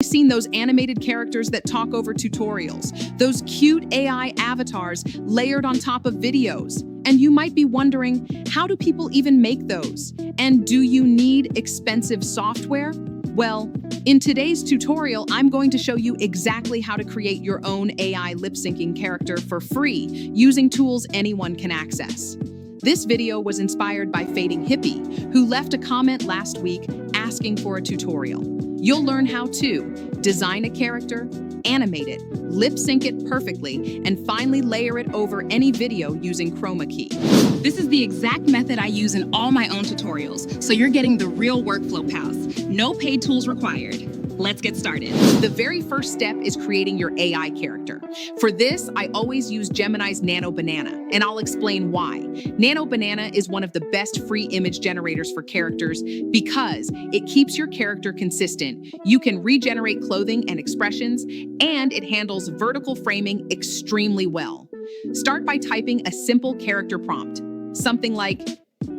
Seen those animated characters that talk over tutorials, those cute AI avatars layered on top of videos. And you might be wondering, how do people even make those? And do you need expensive software? Well, in today's tutorial, I'm going to show you exactly how to create your own AI lip-syncing character for free using tools anyone can access. This video was inspired by Fading Hippie, who left a comment last week asking for a tutorial. You'll learn how to design a character, animate it, lip sync it perfectly, and finally layer it over any video using chroma key. This is the exact method I use in all my own tutorials, so you're getting the real workflow paths. No paid tools required. Let's get started. The very first step is creating your AI character. For this, I always use Gemini's Nano Banana, and I'll explain why. Nano Banana is one of the best free image generators for characters because it keeps your character consistent. You can regenerate clothing and expressions, and it handles vertical framing extremely well. Start by typing a simple character prompt, something like,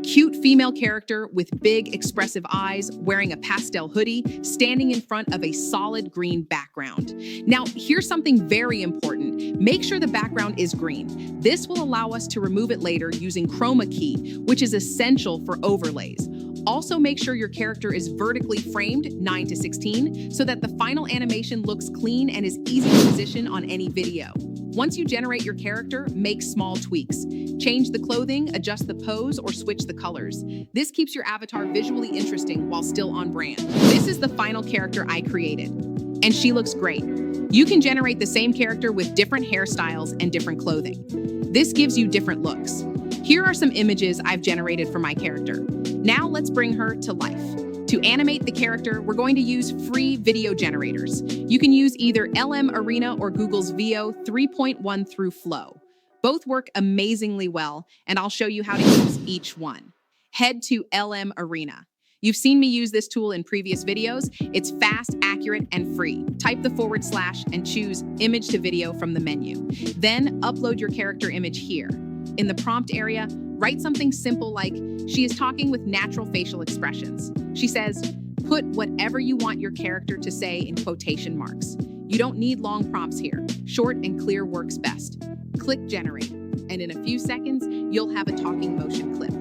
cute female character with big expressive eyes, wearing a pastel hoodie, standing in front of a solid green background. Now, here's something very important. Make sure the background is green. This will allow us to remove it later using chroma key, which is essential for overlays. Also, make sure your character is vertically framed 9:16 so that the final animation looks clean and is easy to position on any video. Once you generate your character, make small tweaks. Change the clothing, adjust the pose, or switch the colors. This keeps your avatar visually interesting while still on brand. This is the final character I created, and she looks great. You can generate the same character with different hairstyles and different clothing. This gives you different looks. Here are some images I've generated for my character. Now let's bring her to life. To animate the character, we're going to use free video generators. You can use either LM Arena or Google's VO 3.1 through Flow. Both work amazingly well, and I'll show you how to use each one. Head to LM Arena. You've seen me use this tool in previous videos. It's fast, accurate, and free. Type the / and choose Image to Video from the menu. Then upload your character image here. In the prompt area, write something simple like, she is talking with natural facial expressions. She says, put whatever you want your character to say in quotation marks. You don't need long prompts here. Short and clear works best. Click Generate, and in a few seconds, you'll have a talking motion clip.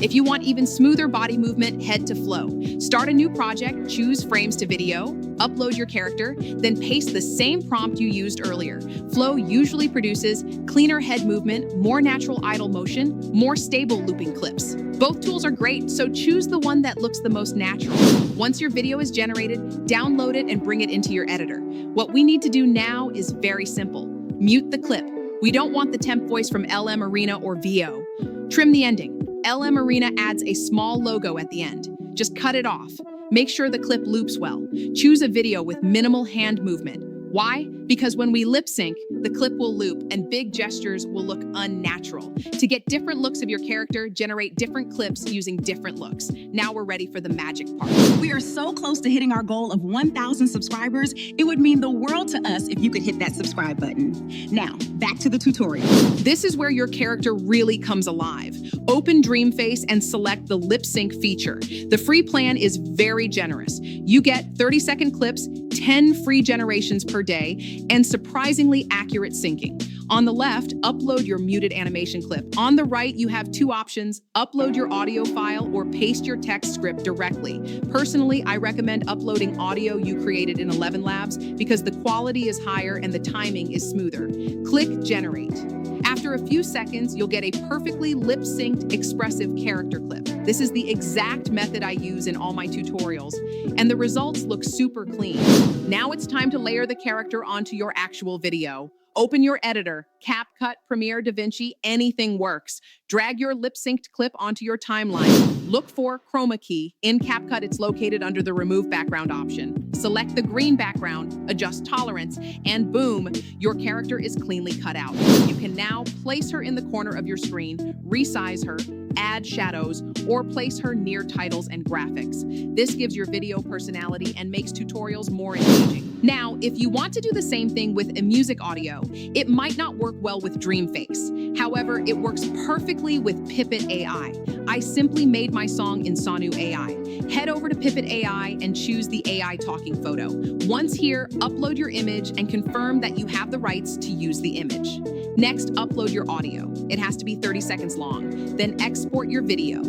If you want even smoother body movement, head to Flow. Start a new project, choose Frames to Video, upload your character, then paste the same prompt you used earlier. Flow usually produces cleaner head movement, more natural idle motion, more stable looping clips. Both tools are great, so choose the one that looks the most natural. Once your video is generated, download it and bring it into your editor. What we need to do now is very simple. Mute the clip. We don't want the temp voice from LM Arena or VO. Trim the ending. LM Arena adds a small logo at the end. Just cut it off. Make sure the clip loops well. Choose a video with minimal hand movement. Why? Because when we lip sync, the clip will loop and big gestures will look unnatural. To get different looks of your character, generate different clips using different looks. Now we're ready for the magic part. We are so close to hitting our goal of 1,000 subscribers. It would mean the world to us if you could hit that subscribe button. Now, back to the tutorial. This is where your character really comes alive. Open DreamFace and select the lip sync feature. The free plan is very generous. You get 30-second clips, 10 free generations per day, and surprisingly accurate syncing. On the left, upload your muted animation clip. On the right, you have two options: upload your audio file or paste your text script directly. Personally, I recommend uploading audio you created in 11 Labs because the quality is higher and the timing is smoother. Click Generate. After a few seconds, you'll get a perfectly lip-synced expressive character clip. This is the exact method I use in all my tutorials, and the results look super clean. Now it's time to layer the character onto your actual video. Open your editor, CapCut, Premiere, DaVinci, anything works. Drag your lip-synced clip onto your timeline. Look for chroma key. In CapCut, it's located under the Remove Background option. Select the green background, adjust tolerance, and boom, your character is cleanly cut out. You can now place her in the corner of your screen, resize her, add shadows, or place her near titles and graphics. This gives your video personality and makes tutorials more engaging. Now, if you want to do the same thing with a music audio, it might not work well with DreamFace. However, it works perfectly with Pipit AI. I simply made my song in Nano AI. Head over to Pipit AI and choose the AI talking photo. Once here, upload your image and confirm that you have the rights to use the image. Next, upload your audio. It has to be 30 seconds long. Then export your video.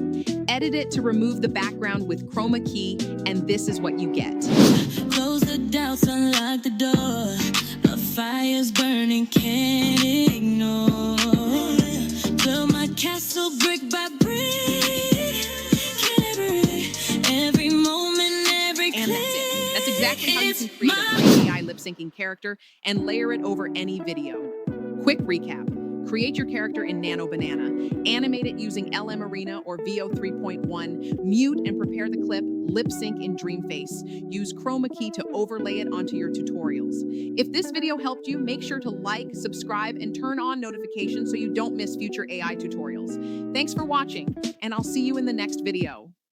Edit it to remove the background with chroma key, and this is what you get. Close the doubts, unlock the door. A fire's burning, can't ignore. Build my castle brick by brick. Can't breathe. Every moment, every click. And that's it. That's exactly how you can create a great AI lip-syncing character and layer it over any video. Quick recap. Create your character in Nano Banana, animate it using LM Arena or VO 3.1, mute and prepare the clip, lip sync in DreamFace. Use chroma key to overlay it onto your tutorials. If this video helped you, make sure to like, subscribe, and turn on notifications so you don't miss future AI tutorials. Thanks for watching, and I'll see you in the next video.